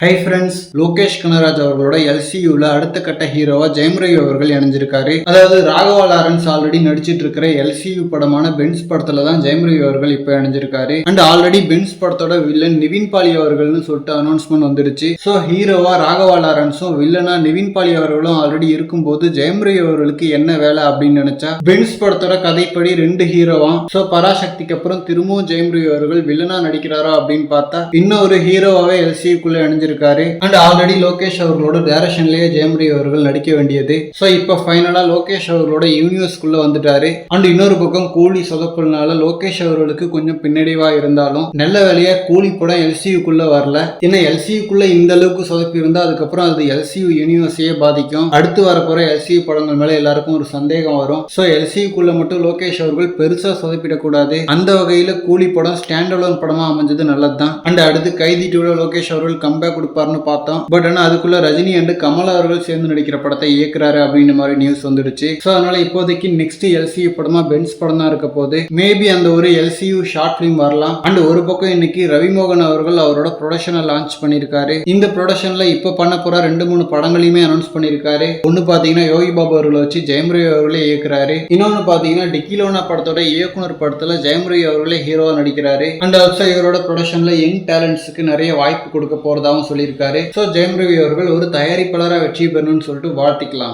Hi friends, Lokesh Kanagaraj அவர்களோட எல்சியூல அடுத்த கட்ட ஹீரோவா ஜெயம் ரவி அவர்கள் இணைஞ்சிருக்காரு. அதாவது ராகவா லாரன்ஸ் ஆல்ரெடி நடிச்சிட்டு இருக்கிற எல்சியூ படமான பென்ஸ் படத்துல தான் ஜெயம் ரவி அவர்கள் இப்ப இணைஞ்சிருக்காரு. அண்ட் ஆல்ரெடி பென்ஸ் படத்தோட வில்லன் நிவின் பாலி அவர்கள்னு சொல்லிட்டு அனௌன்ஸ்மெண்ட் வந்துருச்சு. ஸோ ஹீரோவா ராகவா லாரன்ஸும் வில்லனா நிவின் பாலி அவர்களும் ஆல்ரெடி இருக்கும்போது ஜெயம் ரவி அவர்களுக்கு என்ன வேலை அப்படின்னு நினைச்சா, பென்ஸ் படத்தோட கதைப்படி 2 ஹீரோவா. ஸோ பராசக்திக்கு அப்புறம் திரும்பவும் ஜெயம் ரவி அவர்கள் வில்லனா நடிக்கிறாரா அப்படின்னு பார்த்தா இன்னொரு ஹீரோவாவே எல்சியூக்குள்ள இணைஞ்சிருக்காரு. அண்ட் ஆல்ரெடி லோகேஷ் அவர்களோட டைரக்ஷன்லயே ஜெயம் ரவி அவர்கள் நடிக்க வேண்டியது. சோ இப்ப ஃபைனலா லோகேஷ் அவர்களோட யூனிவர்ஸ்குள்ள வந்துட்டாரு. அண்ட் இன்னொரு பக்கம் கூலி சொதப்பல்னால லோகேஷ் அவர்களுக்கு கொஞ்சம் பின்னடைவா இருந்தாலும் நல்ல வேலையா கூலி படம் எல்சியூக்குள்ள வரல. ஏன்னா எல்சியூக்குள்ள இந்த அளவுக்கு சொதப்பி இருந்தா அதுக்கப்புறம் அது எல்சியூ யூனிவர்ஸையே பாதிக்கும். அடுத்து வரப்போற எல்சியூ படங்கள் மேல எல்லாருக்கும் ஒரு சந்தேகம் வரும். சோ எல்சியூக்குள்ள மட்டும் லோகேஷ் அவர்கள் பெருசா சொதப்பிடக்கூடாது. அந்த வகையில கூலி படம் ஸ்டாண்ட் அலோன் படமா அமைஞ்சது நல்லதுதான். அண்ட் அடுத்து கைதி 2ல லோகேஷ் அவர்கள் கம்பேக் கொடுப்பாருன்னு பார்த்தோம். பட் ஆனா அதுக்குள்ள ரஜினி அண்ட் கமல் அவர்கள் சேர்ந்து நடிக்கிற படத்தை இயக்குறாரு அப்படின்ற மாதிரி நியூஸ் வந்துடுச்சு. சோ அதனால இப்போதைக்கு நெக்ஸ்ட் எல்சியூ படமா பென்ஸ் படம் தான் இருக்க போது. மேபி அந்த ஒரு எல்சியூ ஷார்ட் பிலிம் வரலாம். அண்ட் ஒரு பக்கம் இன்னைக்கு ரவிமோகன் அவர்கள் அவரோட ப்ரொடக்ஷனை லான்ச் பண்ணிருக்காரு. இந்த ப்ரொடக்ஷன்ல இப்ப பண்ண போற 2-3 படங்களையுமே அனௌன்ஸ் பண்ணிருக்காரு. ஒன்னு பாத்தீங்கன்னா யோகி பாபு அவர்களை வச்சு ஜெயம் ரவி அவர்களே இயக்குறாரு. இன்னொன்னு பாத்தீங்கன்னா டிக்கிலோனா படத்தோட இயக்குனர் படத்துல ஜெயம் ரவி அவர்களே ஹீரோவா நடிக்கிறாரு. அண்ட் ஆல்சோ இவரோட ப்ரொடக்ஷன்ல யங் டேலண்ட்ஸ்க்கு நிறைய வாய்ப்பு கொடுக்க போறதாவும் சொல்லியிருக்காரு. சோ ஜெயம் ரவி அவர்கள் ஒரு தயாரிப்பாளராக வெற்றி பெறணும்னு சொல்லிட்டு வாழ்த்திக்கலாம்.